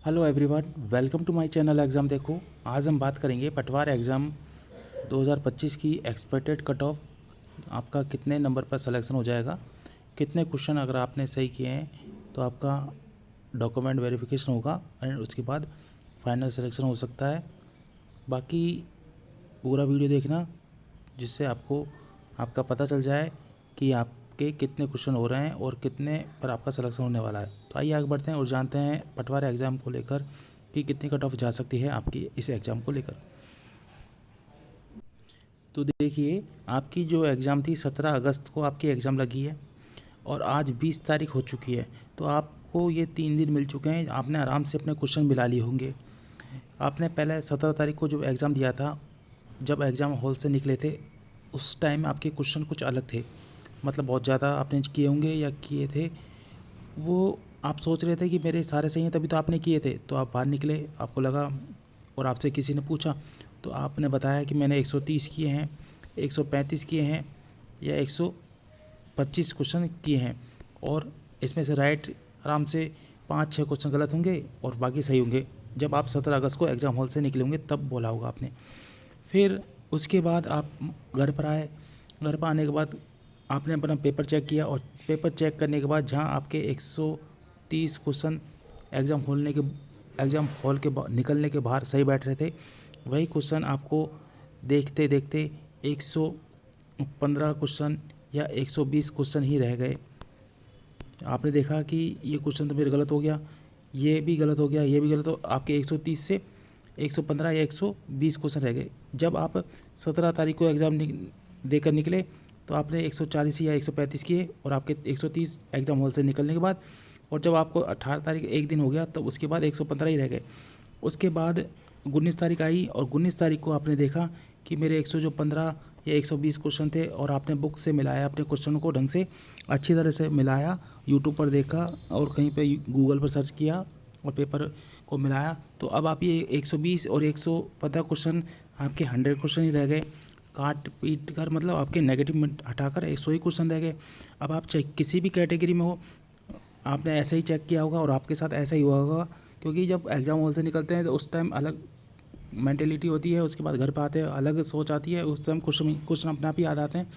Hello everyone, welcome to my channel Exam Dekho. आज हम बात करेंगे पटवार एग्ज़ाम 2025 की एक्सपेक्टेड कट ऑफ। आपका कितने नंबर पर सिलेक्शन हो जाएगा, कितने क्वेश्चन अगर आपने सही किए हैं तो आपका डॉक्यूमेंट वेरिफिकेशन होगा एंड उसके बाद फाइनल सिलेक्शन हो सकता है। बाकी पूरा वीडियो देखना जिससे आपको आपका पता चल जाए कि आपके कितने क्वेश्चन हो रहे हैं और कितने पर आपका सिलेक्शन होने वाला है। तो आइए आगे बढ़ते हैं और जानते हैं पटवार एग्ज़ाम को लेकर कि कितनी कट ऑफ जा सकती है आपकी इस एग्ज़ाम को लेकर। तो देखिए, आपकी जो एग्ज़ाम थी 17 अगस्त को आपकी एग्ज़ाम लगी है और आज 20 तारीख हो चुकी है। तो आपको ये 3 दिन मिल चुके हैं, आपने आराम से अपने क्वेश्चन मिला लिए होंगे। आपने पहले 17 तारीख को जो एग्ज़ाम दिया था, जब एग्ज़ाम हॉल से निकले थे उस टाइम आपके क्वेश्चन कुछ अलग थे, मतलब बहुत ज़्यादा आपने किए होंगे या किए थे। वो आप सोच रहे थे कि मेरे सारे सही हैं तभी तो आपने किए थे, तो आप बाहर निकले, आपको लगा और आपसे किसी ने पूछा तो आपने बताया कि मैंने 130 किए हैं, 135 किए हैं या 125 क्वेश्चन किए हैं और इसमें से राइट आराम से 5-6 क्वेश्चन गलत होंगे और बाकी सही होंगे। जब आप 17 अगस्त को एग्ज़ाम हॉल से निकले होंगे तब बोला होगा आपने। फिर उसके बाद आप घर पर आए, घर पर आने के बाद आपने अपना पेपर चेक किया और पेपर चेक करने के बाद जहां आपके 130 क्वेश्चन एग्ज़ाम हॉल के निकलने के बाहर सही बैठ रहे थे, वही क्वेश्चन आपको देखते देखते 115 क्वेश्चन या 120 क्वेश्चन ही रह गए। आपने देखा कि ये क्वेश्चन तो मेरे गलत हो गया, ये भी गलत हो गया, ये भी गलत हो, आपके 130 से 115 या 120 क्वेश्चन रह गए। जब आप 17 तारीख को एग्ज़ाम देकर निकले तो आपने 140 या 135 किए और आपके 130 एग्ज़ाम हॉल से निकलने के बाद, और जब आपको 18 तारीख एक दिन हो गया तो उसके बाद 115 ही रह गए। उसके बाद 19 तारीख आई और 19 तारीख को आपने देखा कि मेरे 115 या 120 क्वेश्चन थे और आपने बुक से मिलाया, अपने क्वेश्चन को ढंग से अच्छी तरह से मिलाया, यूट्यूब पर देखा और कहीं पे गूगल पर सर्च किया और पेपर को मिलाया। तो अब आप ये 120 और 115 क्वेश्चन, आपके 100 क्वेश्चन ही रह गए। काट पीट कर मतलब आपके नेगेटिव में हटाकर 100 ही क्वेश्चन रह गए। अब आप चाहे किसी भी कैटेगरी में हो, आपने ऐसे ही चेक किया होगा और आपके साथ ऐसा ही हुआ होगा, क्योंकि जब एग्ज़ाम हॉल से निकलते हैं तो उस टाइम अलग मेंटेलिटी होती है, उसके बाद घर पे आते हैं अलग सोच आती है, उस टाइम क्वेश्चन अपने आप ही याद आते हैं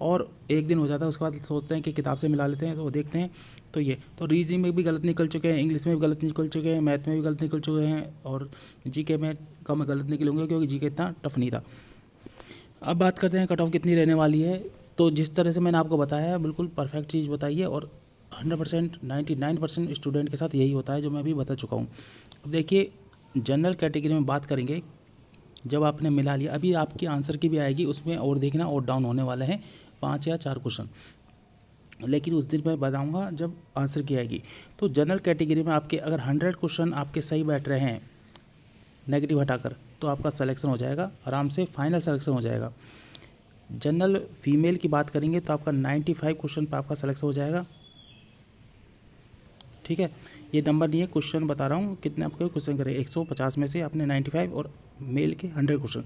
और एक दिन हो जाता है, उसके बाद सोचते हैं कि किताब से मिला लेते हैं तो देखते हैं। तो ये तो रीजनिंग में भी गलत निकल चुके हैं, इंग्लिश में भी गलत निकल चुके हैं, मैथ में भी गलत निकल चुके हैं और जीके में कम गलत निकले होंगे क्योंकि जीके इतना टफ नहीं था। अब बात करते हैं कट ऑफ कितनी रहने वाली है। तो जिस तरह से मैंने आपको बताया है बिल्कुल परफेक्ट चीज़ बताई है और 100% 99% स्टूडेंट के साथ यही होता है जो मैं अभी बता चुका हूँ। अब देखिए, जनरल कैटेगरी में बात करेंगे। जब आपने मिला लिया, अभी आपकी आंसर की भी आएगी उसमें, और देखना और डाउन होने वाले हैं 5 या 4 क्वेश्चन, लेकिन उस दिन मैं बताऊंगा जब आंसर की आएगी। तो जनरल कैटेगरी में आपके अगर 100 क्वेश्चन आपके सही बैठ रहे हैं नेगेटिव हटाकर तो आपका सिलेक्शन हो जाएगा, आराम से फाइनल सिलेक्शन हो जाएगा। जनरल फीमेल की बात करेंगे तो आपका 95 क्वेश्चन पर आपका सिलेक्शन हो जाएगा। ठीक है, ये नंबर नहीं है, क्वेश्चन बता रहा हूँ कितने आपके क्वेश्चन करें। 150 में से आपने 95 और मेल के 100 क्वेश्चन।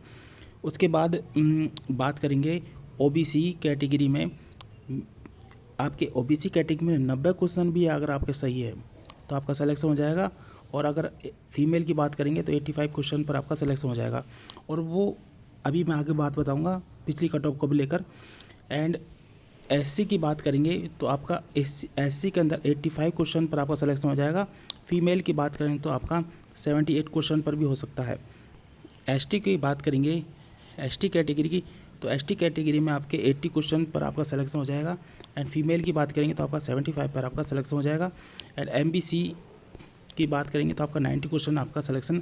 उसके बाद बात करेंगे ओबीसी कैटेगरी में। आपके ओबीसी कैटेगरी में 90 क्वेश्चन भी अगर आपके सही है तो आपका सिलेक्शन हो जाएगा। और अगर फीमेल की बात करेंगे तो 85 क्वेश्चन पर आपका सिलेक्शन हो जाएगा। और वो अभी मैं आगे बात बताऊंगा पिछली कट ऑफ को भी लेकर। एंड एससी की बात करेंगे तो आपका एससी के अंदर 85 क्वेश्चन पर आपका सिलेक्शन हो जाएगा। फीमेल की बात करें तो आपका 78 क्वेश्चन पर भी हो सकता है। एसटी की बात करेंगे, एसटी कैटेगरी की, तो एसटी कैटेगरी में आपके 80 क्वेश्चन पर आपका सिलेक्शन हो जाएगा। एंड फीमेल की बात करेंगे तो आपका 75 पर आपका सिलेक्शन हो जाएगा। एंड एमबीसी की बात करेंगे तो आपका 90 क्वेश्चन आपका सिलेक्शन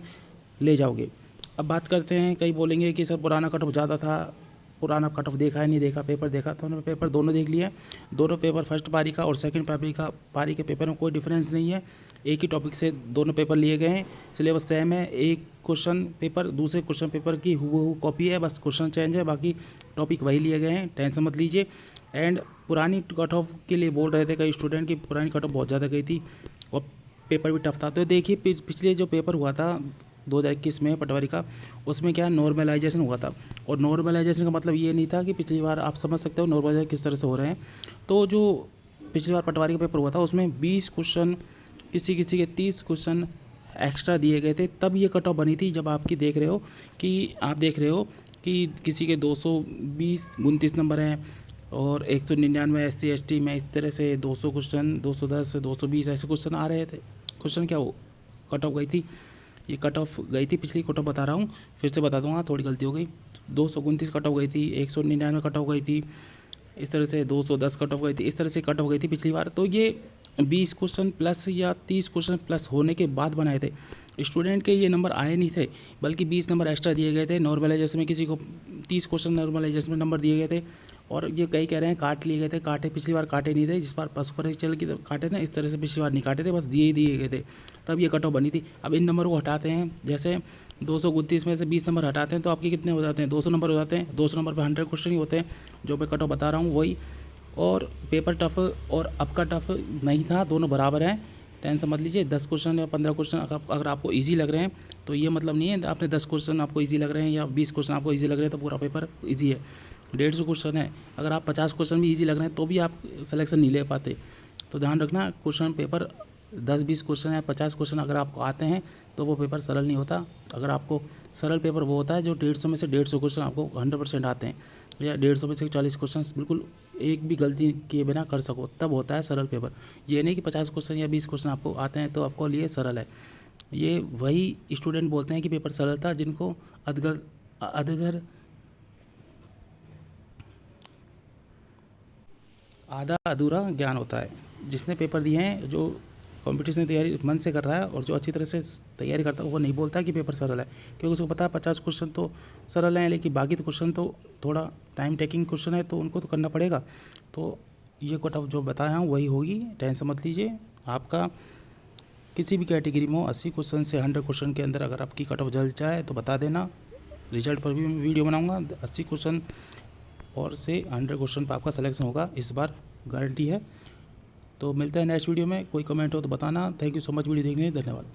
ले जाओगे। अब बात करते हैं, कई बोलेंगे कि सर पुराना कट ऑफ ज़्यादा था, पुराना कट ऑफ देखा है नहीं देखा, पेपर देखा। तो हमने पेपर दोनों देख लिया। दोनों पेपर फर्स्ट पारी का और सेकंड पारी के पेपर में कोई डिफरेंस नहीं है, एक ही टॉपिक से दोनों पेपर लिए गए हैं, सिलेबस सेम है। एक क्वेश्चन पेपर दूसरे क्वेश्चन पेपर की हूबहू कॉपी है, बस क्वेश्चन चेंज है, बाकी टॉपिक वही लिए गए हैं, टेंशन मत लीजिए। एंड पुरानी कट ऑफ के लिए बोल रहे थे कई स्टूडेंट की पुरानी कट ऑफ बहुत ज़्यादा गई थी और पेपर भी टफ था। तो देखिए पिछले जो पेपर हुआ था 2021 में पटवारी का, उसमें क्या नॉर्मलाइजेशन हुआ था। और नॉर्मलाइजेशन का मतलब ये नहीं था कि पिछली बार, आप समझ सकते हो नॉर्मलाइजेशन किस तरह से हो रहे हैं। तो जो पिछली बार पटवारी का पेपर हुआ था उसमें 20 क्वेश्चन, किसी किसी के 30 क्वेश्चन एक्स्ट्रा दिए गए थे तब ये कट ऑफ बनी थी। जब आपकी देख रहे हो कि किसी के 220-29 नंबर हैं और 199 SC ST में इस तरह से 200 क्वेश्चन, 210 220 ऐसे क्वेश्चन आ रहे थे। क्वेश्चन क्या वो कट ऑफ गई थी, ये कट ऑफ गई थी, पिछली कट ऑफ बता रहा हूँ, फिर से बता दूंगा, थोड़ी गलती हो गई। 229 कट ऑफ गई थी, 199 कट ऑफ गई थी, इस तरह से 210 कट ऑफ गई थी, इस तरह से कट ऑफ गई थी पिछली बार। तो ये 20 क्वेश्चन प्लस या 30 क्वेश्चन प्लस होने के बाद बनाए थे। स्टूडेंट के ये नंबर आए नहीं थे, बल्कि 20 नंबर एक्स्ट्रा दिए गए थे। नॉर्मलाइजेशन में किसी को 30 क्वेश्चन नॉर्मलाइजेशन में नंबर दिए गए थे, और ये कई कह रहे हैं काट लिए गए थे। काटे पिछली बार काटे नहीं थे, जिस बार पशु परीक्षण की काटे थे, इस तरह से पिछली बार नहीं काटे थे, बस दिए गए थे, तब ये कट ऑफ बनी थी। अब इन नंबर को हटाते हैं, जैसे 229 में से 20 नंबर हटाते हैं तो आपके कितने हो जाते हैं, 200 नंबर हो जाते हैं। 200 नंबर पर 100 क्वेश्चन ही होते हैं, जो मैं कट ऑफ बता रहा हूँ वही। और पेपर टफ और अब का टफ नहीं था, दोनों बराबर हैं, टेंशन मत लीजिए। 10 क्वेश्चन या 15 क्वेश्चन अगर आपको इजी लग रहे हैं तो ये मतलब नहीं है आपने 10 क्वेश्चन आपको इजी लग रहे हैं या 20 क्वेश्चन आपको इजी लग रहे हैं तो पूरा पेपर इजी है। 150 क्वेश्चन है, अगर आप 50 क्वेश्चन भी इजी लग रहे हैं तो भी आप सिलेक्शन नहीं ले पाते। तो ध्यान रखना, क्वेश्चन पेपर 10-20 क्वेश्चन या 50 क्वेश्चन अगर आपको आते हैं तो वो पेपर सरल नहीं होता। अगर आपको सरल पेपर वो होता है जो 150 में से 150 क्वेश्चन आपको 100% आते हैं, या 150 में से 40 क्वेश्चन बिल्कुल एक भी गलती किए बिना कर सको, तब होता है सरल पेपर। ये नहीं कि 50 क्वेश्चन या 20 क्वेश्चन आपको आते हैं तो आपको लिए सरल है। ये वही स्टूडेंट बोलते हैं कि पेपर सरल था जिनको आधा अधूरा ज्ञान होता है। जिसने पेपर दिए हैं, जो कंपटीशन की तैयारी मन से कर रहा है और जो अच्छी तरह से तैयारी करता है, वो नहीं बोलता कि पेपर सरल है, क्योंकि उसको पता है 50 क्वेश्चन तो सरल हैं, लेकिन बाकी तो क्वेश्चन तो थोड़ा टाइम टेकिंग क्वेश्चन है, तो उनको तो करना पड़ेगा। तो ये कट ऑफ जो बताया हूँ वही होगी, टेंशन मत लीजिए। आपका किसी भी कैटेगरी में 80 क्वेश्चन से 100 क्वेश्चन के अंदर अगर आपकी कट ऑफ जल जाए तो बता देना, रिजल्ट पर भी मैं वीडियो बनाऊँगा। 80 क्वेश्चन और से 100 क्वेश्चन पर आपका सिलेक्शन होगा, इस बार गारंटी है। तो मिलता है नेक्स्ट वीडियो में। कोई कमेंट हो तो बताना। Thank you so much video देखने के लिए, धन्यवाद।